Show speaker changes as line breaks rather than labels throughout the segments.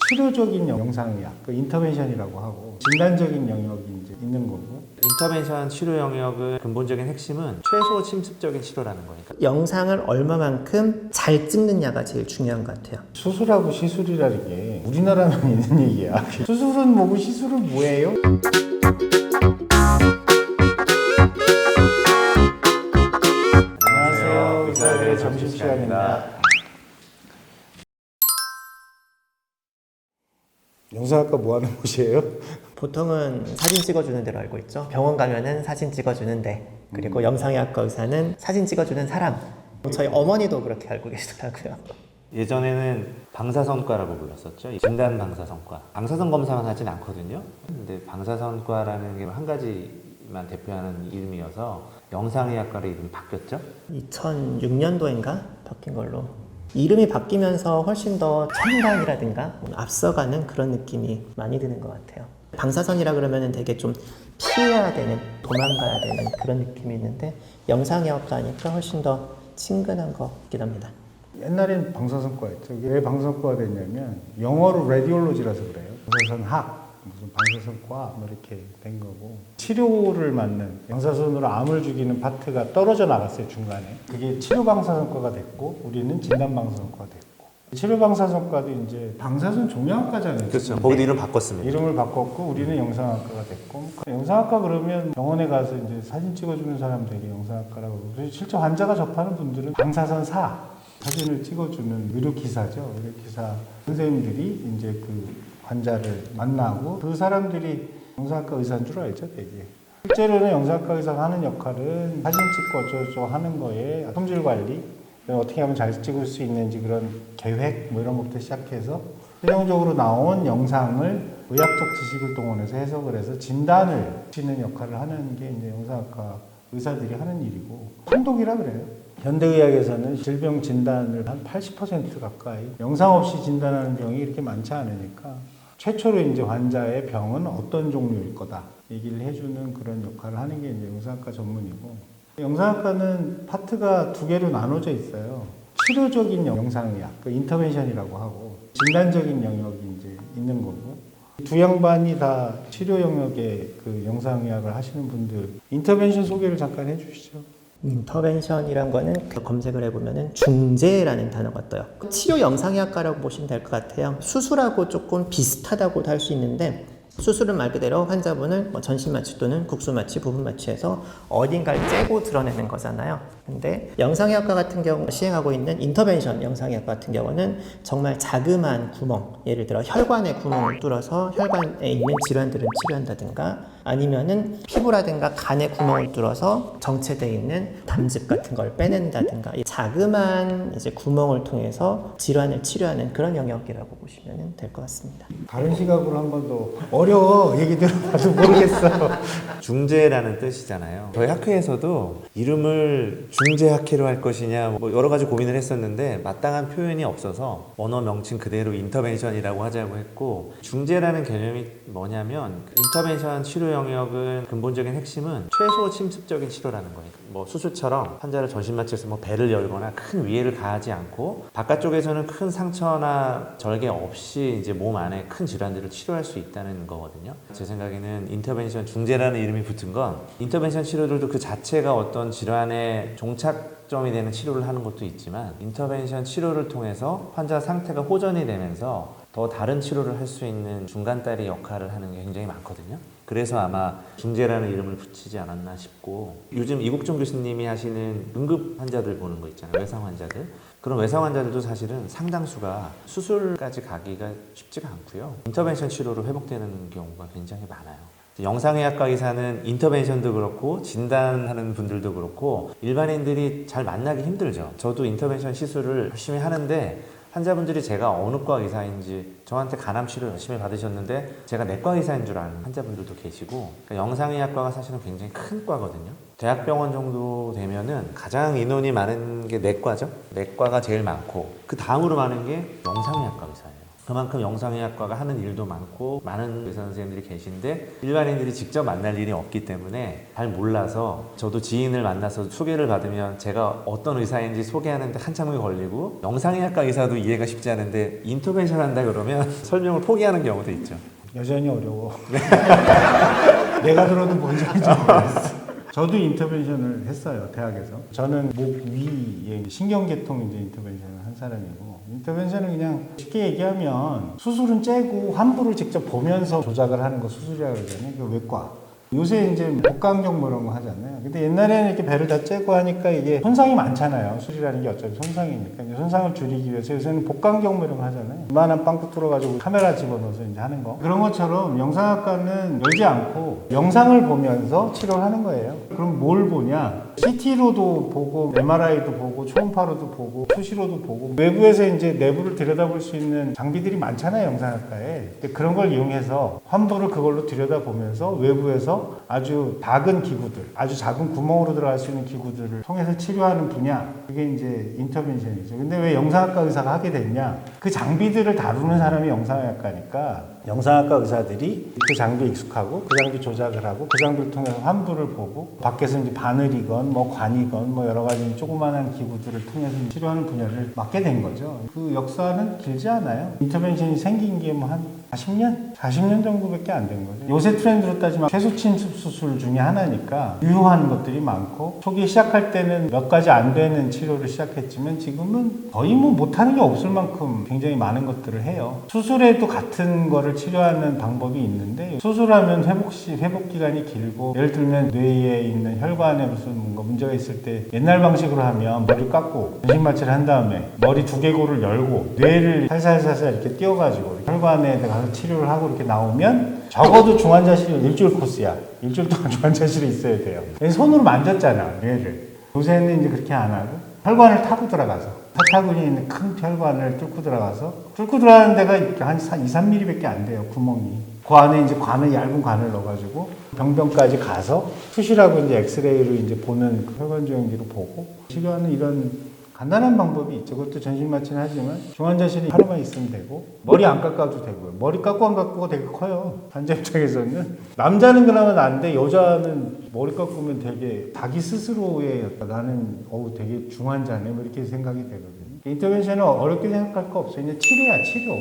치료적인 영상의학, 그 인터벤션이라고 하고 진단적인 영역이 이제 있는 거고.
인터벤션 치료 영역의 근본적인 핵심은 최소 침습적인 치료라는 거니까.
영상을 얼마만큼 잘 찍느냐가 제일 중요한 것 같아요.
수술하고 시술이라는 게 우리나라만 있는 얘기야. 수술은 뭐고 시술은 뭐예요? 안녕하세요. 의사들의 점심시간입니다. 영상학과 뭐 하는 곳이에요?
보통은 사진 찍어주는 데로 알고 있죠. 병원 가면은 사진 찍어주는 데, 그리고 영상의학과 의사는 사진 찍어주는 사람. 저희 어머니도 그렇게 알고 계시더라고요.
예전에는 방사선과라고 불렀었죠. 진단 방사선과. 방사선 검사만 하진 않거든요. 근데 방사선과라는 게 한 가지만 대표하는 이름이어서 영상의학과로 이름이 바뀌었죠.
2006년도인가 바뀐 걸로. 이름이 바뀌면서 훨씬 더 첨단이라든가 앞서가는 그런 느낌이 많이 드는 것 같아요. 방사선이라 그러면 되게 좀 피해야 되는, 도망가야 되는 그런 느낌이 있는데 영상의학과 하니까 훨씬 더 친근한 것 같긴 합니다.
옛날엔 방사선과였죠. 왜 방사선과가 됐냐면 영어로 라디올로지라서 그래요. 방사선학, 무슨 방사선과 뭐 이렇게 된 거고, 치료를 맡는 영사선으로 암을 죽이는 파트가 떨어져 나갔어요, 중간에. 그게 치료방사선과가 됐고 우리는 진단방사선과가 됐고. 치료방사선과도 이제 방사선 종양학과잖아요.
그렇죠. 거기도 이름 바꿨습니다.
이름을 바꿨고 우리는 영상학과가 됐고. 영상학과 그러면 병원에 가서 이제 사진 찍어주는 사람들이 영상학과라고 그러고, 실제 환자가 접하는 분들은 방사선사 사진을 찍어주는 의료기사죠. 의료기사 선생님들이 이제 그 환자를 만나고, 그 사람들이 영상학과 의사인 줄 알죠, 되게. 실제로는 영상학과 의사가 하는 역할은 사진 찍고 어쩌고저쩌고 하는 거에 품질 관리, 어떻게 하면 잘 찍을 수 있는지 그런 계획 뭐 이런 것부터 시작해서 최종적으로 나온 영상을 의학적 지식을 동원해서 해석을 해서 진단을 치는 역할을 하는 게 이제 영상학과 의사들이 하는 일이고, 판독이라 그래요. 현대의학에서는 질병 진단을 한 80% 가까이 영상 없이 진단하는 병이 이렇게 많지 않으니까 최초로 이제 환자의 병은 어떤 종류일 거다 얘기를 해주는 그런 역할을 하는 게 이제 영상학과 전문이고, 영상학과는 파트가 두 개로 나눠져 있어요. 치료적인 영상의학, 그 인터벤션이라고 하고 진단적인 영역이 이제 있는 거고, 두 양반이 다 치료 영역의 그 영상의학을 하시는 분들, 인터벤션 소개를 잠깐 해주시죠.
인터벤션이란 거는 검색을 해보면은 중재라는 단어가 떠요. 치료 영상의학과라고 보시면 될 것 같아요. 수술하고 조금 비슷하다고도 할 수 있는데, 수술은 말 그대로 환자분을 전신마취 또는 국소마취, 부분마취해서 어딘가를 째고 드러내는 거잖아요. 근데 영상의학과 같은 경우 시행하고 있는 인터벤션 영상의학과 같은 경우는 정말 자그마한 구멍, 예를 들어 혈관의 구멍을 뚫어서 혈관에 있는 질환들을 치료한다든가, 아니면은 피부라든가 간의 구멍을 뚫어서 정체되어 있는 담즙 같은 걸 빼낸다든가, 이 자그마한 이제 구멍을 통해서 질환을 치료하는 그런 영역이라고 보시면 될 것 같습니다.
다른 시각으로 한 번 더. 어려워, 얘기 들어봐도 모르겠어.
중재라는 뜻이잖아요. 저희 학회에서도 이름을 중재학회로 할 것이냐 뭐 여러 가지 고민을 했었는데 마땅한 표현이 없어서 언어 명칭 그대로 인터벤션이라고 하자고 했고, 중재라는 개념이 뭐냐면 인터벤션 치료 영역은 근본적인 핵심은 최소 침습적인 치료라는 거예요. 뭐 수술처럼 환자를 전신마취해서 뭐 배를 열거나 큰 위해를 가하지 않고 바깥쪽에서는 큰 상처나 절개 없이 이제 몸 안에 큰 질환들을 치료할 수 있다는 거거든요. 제 생각에는 인터벤션 중재라는 이름이 붙은 건 인터벤션 치료들도 그 자체가 어떤 질환의 종착점이 되는 치료를 하는 것도 있지만, 인터벤션 치료를 통해서 환자 상태가 호전이 되면서 더 다른 치료를 할 수 있는 중간다리 역할을 하는 게 굉장히 많거든요. 그래서 아마 중재라는 이름을 붙이지 않았나 싶고, 요즘 이국종 교수님이 하시는 응급 환자들 보는 거 있잖아요. 외상 환자들. 그런 외상 환자들도 사실은 상당수가 수술까지 가기가 쉽지가 않고요. 인터벤션 치료로 회복되는 경우가 굉장히 많아요. 영상의학과 의사는 인터벤션도 그렇고 진단하는 분들도 그렇고 일반인들이 잘 만나기 힘들죠. 저도 인터벤션 시술을 열심히 하는데 환자분들이 제가 어느 과 의사인지, 저한테 간암 치료 열심히 받으셨는데 제가 내과 의사인 줄 아는 환자분들도 계시고, 그러니까 영상의학과가 사실은 굉장히 큰 과거든요. 대학병원 정도 되면은 가장 인원이 많은 게 내과죠. 내과가 제일 많고 그 다음으로 많은 게 영상의학과 의사예요. 그만큼 영상의학과가 하는 일도 많고 많은 의사 선생님들이 계신데 일반인들이 직접 만날 일이 없기 때문에 잘 몰라서 저도 지인을 만나서 소개를 받으면 제가 어떤 의사인지 소개하는데 한참이 걸리고 영상의학과 의사도 이해가 쉽지 않은데 인터벤션 한다 그러면 설명을 포기하는 경우도 있죠.
여전히 어려워. 내가 들어도 뭔지 알지 모르겠어. 저도 인터벤션을 했어요, 대학에서. 저는 목 위에 신경계통 이제 인터벤션을 한 사람이고, 인터벤션은 그냥 쉽게 얘기하면 수술은 째고 환부를 직접 보면서 조작을 하는 거 수술이라고 그러잖아요. 그 외과. 요새 이제 복강경 뭐 이런 거 하잖아요. 근데 옛날에는 이렇게 배를 다 째고 하니까 이게 손상이 많잖아요. 수술이라는 게 어차피 손상이니까. 이제 손상을 줄이기 위해서 요새는 복강경 뭐 이런 거 하잖아요. 이만한 빵꾸 뚫어가지고 카메라 집어넣어서 이제 하는 거. 그런 것처럼 영상학과는 열지 않고 영상을 보면서 치료를 하는 거예요. 그럼 뭘 보냐? CT로도 보고, MRI도 보고, 초음파로도 보고, 수시로도 보고, 외부에서 이제 내부를 들여다볼 수 있는 장비들이 많잖아요, 영상학과에. 그런 걸 이용해서 환부를 그걸로 들여다보면서 외부에서 아주 작은 기구들, 아주 작은 구멍으로 들어갈 수 있는 기구들을 통해서 치료하는 분야, 그게 이제 인터벤션이죠. 근데 왜 영상학과 의사가 하게 됐냐? 그 장비들을 다루는 사람이 영상학과니까 영상학과 의사들이 그 장비에 익숙하고 그 장비 조작을 하고 그 장비를 통해서 환부를 보고 밖에서 이제 바늘이건 뭐 관이건 뭐 여러 가지 조그마한 기구들을 통해서 치료하는 분야를 맡게 된 거죠. 그 역사는 길지 않아요. 인터벤션이 생긴 게 뭐 한 40년? 40년 정도밖에 안 된 거죠. 요새 트렌드로 따지면 최소침습 수술 중에 하나니까 유효한 것들이 많고 초기 시작할 때는 몇 가지 안 되는 치료를 시작했지만 지금은 거의 뭐 못하는 게 없을 만큼 굉장히 많은 것들을 해요. 수술에도 같은 거를 치료하는 방법이 있는데 수술하면 회복 기간이 길고 예를 들면 뇌에 있는 혈관에 무슨 뭔가 문제가 있을 때 옛날 방식으로 하면 머리를 깎고 전신마취를 한 다음에 머리 두개골을 열고 뇌를 살살살살 이렇게 띄워가지고 혈관에 가서 치료를 하고 이렇게 나오면 적어도 중환자실이 일주일 코스야. 일주일 동안 중환자실에 있어야 돼요. 손으로 만졌잖아, 뇌를. 요새는 이제 그렇게 안 하고 혈관을 타고 들어가서 사타구니에 있는 큰 혈관을 뚫고 들어가는 데가 한 2, 3mm밖에 안 돼요, 구멍이. 그 안에 이제 얇은 관을 넣어가지고 병변까지 가서 투시라고 이제 엑스레이로 이제 보는 혈관 조형기로 보고 치료하는 이런 간단한 방법이 있죠. 그것도 전신마취는 하지만 중환자실에 하루만 있으면 되고 머리 안 깎아도 되고요. 머리 깎고 안 깎고가 되게 커요. 환자 입장에서는. 남자는 그나마 나은데 여자는 머리 깎으면 되게 자기 스스로의 나는 되게 중환자네 뭐 이렇게 생각이 되거든요. 인터벤션은 어렵게 생각할 거 없어요. 그냥 치료야, 치료.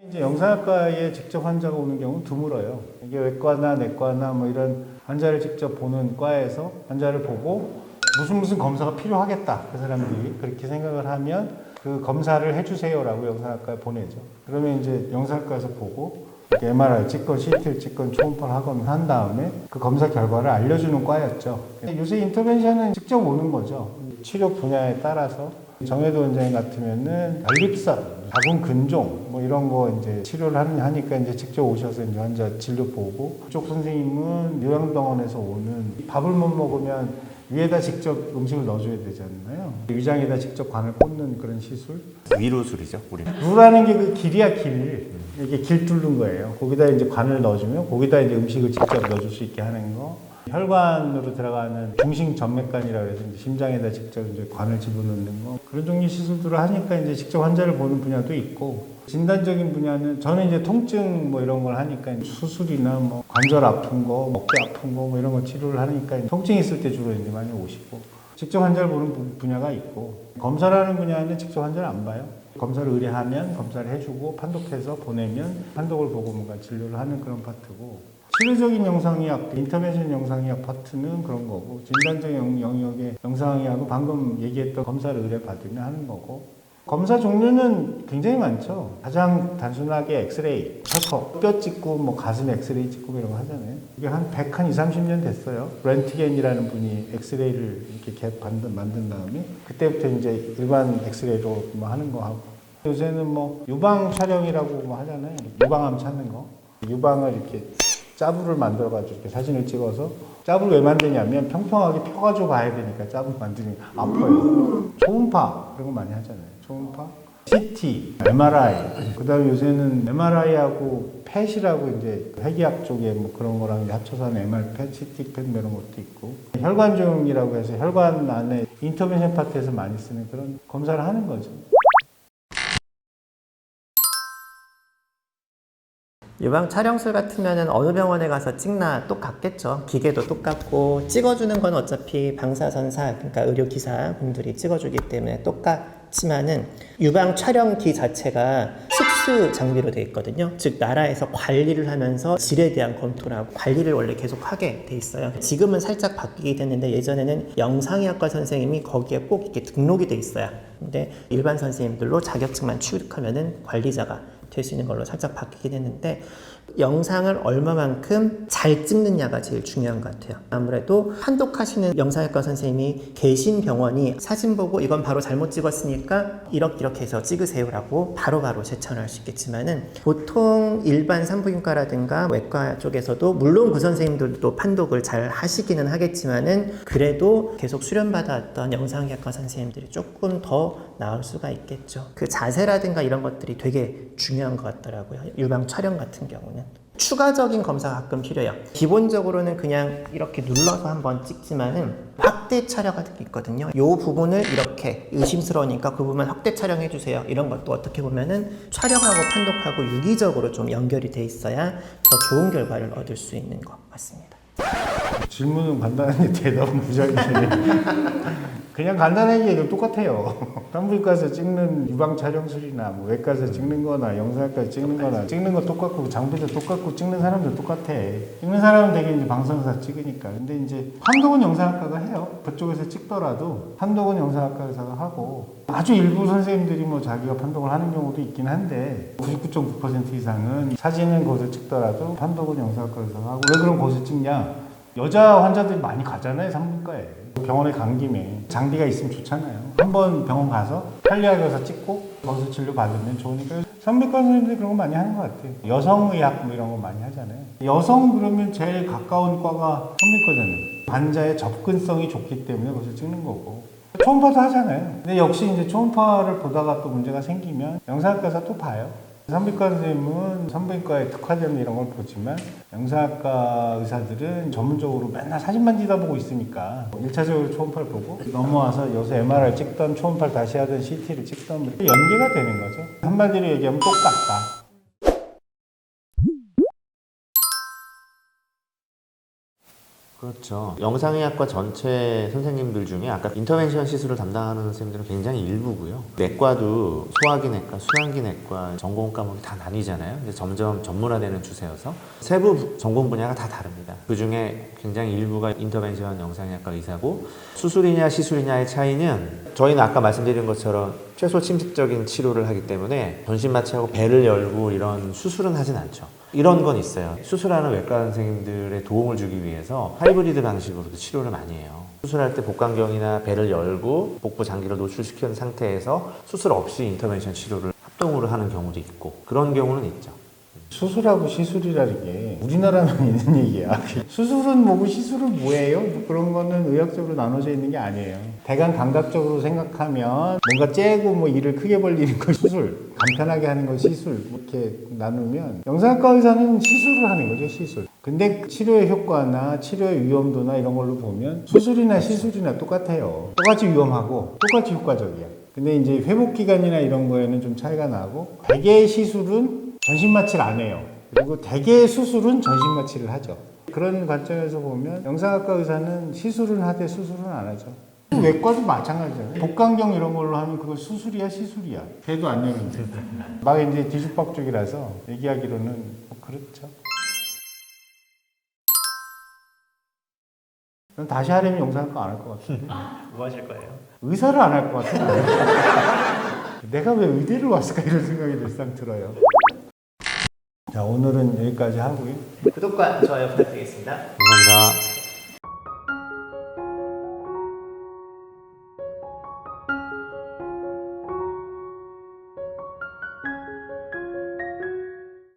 이제 영상학과에 직접 환자가 오는 경우는 드물어요. 이게 외과나 내과나 뭐 이런 환자를 직접 보는 과에서 환자를 보고 무슨 검사가 필요하겠다. 그 사람들이 그렇게 생각을 하면 그 검사를 해주세요라고 영상학과에 보내죠. 그러면 이제 영상학과에서 보고 MRI 찍건 CT를 찍건 초음파를 하건 한 다음에 그 검사 결과를 알려주는 과였죠. 요새 인터벤션은 직접 오는 거죠. 치료 분야에 따라서 정혜도 원장님 같으면은 전립선, 자궁 근종 뭐 이런 거 이제 치료를 하니까 이제 직접 오셔서 이제 환자 진료 보고 그쪽 선생님은 요양병원에서 오는 밥을 못 먹으면 위에다 직접 음식을 넣어줘야 되잖아요. 위장에다 직접 관을 꽂는 그런 시술.
위로술이죠, 우리.
루라는 게 그 길이야, 길. 이게 길 뚫는 거예요. 거기다 이제 관을 넣어주면 거기다 이제 음식을 직접 넣어줄 수 있게 하는 거. 혈관으로 들어가는 중심 전맥관이라고 해서 이제 심장에다 직접 이제 관을 집어넣는 거. 그런 종류 시술들을 하니까 이제 직접 환자를 보는 분야도 있고. 진단적인 분야는 저는 이제 통증 뭐 이런 걸 하니까 수술이나 뭐 관절 아픈 거, 어깨 아픈 거 뭐 이런 거 치료를 하니까 통증 있을 때 주로 이제 많이 오시고 직접 환자를 보는 분야가 있고 검사라는 분야는 직접 환자를 안 봐요. 검사를 의뢰하면 검사를 해주고 판독해서 보내면 판독을 보고 뭔가 진료를 하는 그런 파트고 치료적인 영상의학, 인터벤션 영상의학 파트는 그런 거고 진단적인 영역의 영상의학은 방금 얘기했던 검사를 의뢰받으면 하는 거고 검사 종류는 굉장히 많죠. 가장 단순하게 엑스레이, 척허, 뼈 찍고 뭐 가슴 엑스레이 찍고 이런 거 하잖아요. 이게 한 30, 30년 됐어요. 렌트겐이라는 분이 엑스레이를 이렇게 만든 다음에 그때부터 이제 일반 엑스레이로 뭐 하는 거 하고 요새는 뭐 유방 촬영이라고 뭐 하잖아요. 유방암 찾는 거. 유방을 이렇게 짜부를 만들어가지고 이렇게 사진을 찍어서 짜부를 왜 만드냐면 평평하게 펴가지고 봐야 되니까 짜부 만드니 아파요. 초음파 이런 거 많이 하잖아요. 초음파 CT, MRI, 그다음에 요새는 MRI하고 펫이라고 이제 회귀학 쪽에 뭐 그런 거랑 이제 합쳐서 하는 MR 펫, CT 펫 이런 것도 있고 혈관종이라고 해서 혈관 안에 인터벤션 파트에서 많이 쓰는 그런 검사를 하는 거죠.
유방 촬영술 같으면은 어느 병원에 가서 찍나 똑같겠죠. 기계도 똑같고 찍어주는 건 어차피 방사선사 그러니까 의료기사 분들이 찍어주기 때문에 똑같지만은 유방 촬영기 자체가 특수 장비로 되어 있거든요. 즉 나라에서 관리를 하면서 질에 대한 검토를 하고 관리를 원래 계속 하게 돼 있어요. 지금은 살짝 바뀌게 됐는데 예전에는 영상의학과 선생님이 거기에 꼭 이렇게 등록이 돼 있어요. 근데 일반 선생님들로 자격증만 취득하면은 관리자가 될 수 있는 걸로 살짝 바뀌긴 했는데 영상을 얼마만큼 잘 찍느냐가 제일 중요한 것 같아요. 아무래도 판독하시는 영상학과 선생님이 계신 병원이 사진 보고 이건 바로 잘못 찍었으니까 이렇게 해서 찍으세요라고 바로바로 제천할 수 있겠지만은 보통 일반 산부인과라든가 외과 쪽에서도 물론 그 선생님들도 판독을 잘 하시기는 하겠지만은 그래도 계속 수련받았던 영상학과 선생님들이 조금 더 나을 수가 있겠죠. 그 자세라든가 이런 것들이 되게 중요한 것 같더라고요. 유방 촬영 같은 경우는. 추가적인 검사가 가끔 필요해요. 기본적으로는 그냥 이렇게 눌러서 한번 찍지만은 확대 촬영 같은 게 있거든요. 이 부분을 이렇게 의심스러우니까 그 부분 확대 촬영해 주세요. 이런 것도 어떻게 보면은 촬영하고 판독하고 유기적으로 좀 연결이 돼 있어야 더 좋은 결과를 얻을 수 있는 것 같습니다.
질문은 간단한데 대답은 무지하게 그냥 간단하게 해도 똑같아요. 산부인과에서 찍는 유방 촬영술이나 뭐 외과에서 찍는 거나 영상학과에서 찍는 거나 찍는 거 똑같고 장비도 똑같고 찍는 사람도 똑같아. 찍는 사람은 되게 이제 방송사 찍으니까. 근데 이제 판독은 영상학과가 해요. 그쪽에서 찍더라도 판독은 영상학과 가 하고 아주 일부 선생님들이 뭐 자기가 판독을 하는 경우도 있긴 한데 99.9% 이상은 사진은 거기서 찍더라도 판독은 영상학과에서 하고. 왜 그럼 거기서 찍냐? 여자 환자들이 많이 가잖아요, 산부인과에. 병원에 간 김에 장비가 있으면 좋잖아요. 한번 병원 가서 편리하게 가서 찍고 거기서 진료 받으면 좋으니까 산부인과 선생님들이 그런 거 많이 하는 것 같아요. 여성의학 뭐 이런 거 많이 하잖아요. 여성 그러면 제일 가까운 과가 산부인과잖아요. 환자의 접근성이 좋기 때문에 거기서 찍는 거고. 초음파도 하잖아요. 근데 역시 이제 초음파를 보다가 또 문제가 생기면 영상학과에서 또 봐요. 산부인과 선생님은 산부인과에 특화되는 이런 걸 보지만 영상학과 의사들은 전문적으로 맨날 사진만 뒤다보고 있으니까 1차적으로 초음파를 보고 넘어와서 요새 MRI 찍던 초음파를 다시 하던 CT를 찍던 연계가 되는 거죠. 한마디로 얘기하면 똑같다.
그렇죠. 영상의학과 전체 선생님들 중에 아까 인터벤션 시술을 담당하는 선생님들은 굉장히 일부고요. 내과도 소화기내과, 수양기내과 전공 과목이 다 나뉘잖아요. 근데 점점 전문화되는 추세여서 세부 전공 분야가 다 다릅니다. 그 중에 굉장히 일부가 인터벤션 영상의학과 의사고 수술이냐 시술이냐의 차이는 저희는 아까 말씀드린 것처럼 최소 침식적인 치료를 하기 때문에 전신 마취하고 배를 열고 이런 수술은 하진 않죠. 이런 건 있어요. 수술하는 외과 선생님들의 도움을 주기 위해서 하이브리드 방식으로도 치료를 많이 해요. 수술할 때 복강경이나 배를 열고 복부 장기를 노출시키는 상태에서 수술 없이 인터벤션 치료를 합동으로 하는 경우도 있고 그런 경우는 있죠.
수술하고 시술이라는 게 우리나라만 있는 얘기야. 수술은 뭐고 시술은 뭐예요? 뭐 그런 거는 의학적으로 나눠져 있는 게 아니에요. 대강 감각적으로 생각하면 뭔가 째고 뭐 이를 크게 벌리는 거 수술, 간편하게 하는 거 시술 이렇게 나누면 영상학과 의사는 시술을 하는 거죠, 시술. 근데 치료의 효과나 치료의 위험도나 이런 걸로 보면 수술이나 시술이나 똑같아요. 똑같이 위험하고 똑같이 효과적이야. 근데 이제 회복 기간이나 이런 거에는 좀 차이가 나고 대개 시술은 전신 마취를 안 해요. 그리고 대개 수술은 전신 마취를 하죠. 그런 관점에서 보면 영상학과 의사는 시술은 하되 수술은 안 하죠. 외과도 마찬가지잖아요. 복강경 이런 걸로 하면 그거 수술이야 시술이야. 배도 안 열는데. 막 이제 뒤죽박죽이라서 얘기하기로는 뭐 그렇죠. 난 다시 하려면 영상학과 안 할 것 같은데.
뭐 하실 거예요?
의사를 안 할 것 같아. 내가 왜 의대를 왔을까 이런 생각이 늘상 들어요. 자, 오늘은 여기까지 하고요.
구독과 좋아요 부탁드리겠습니다.
감사합니다.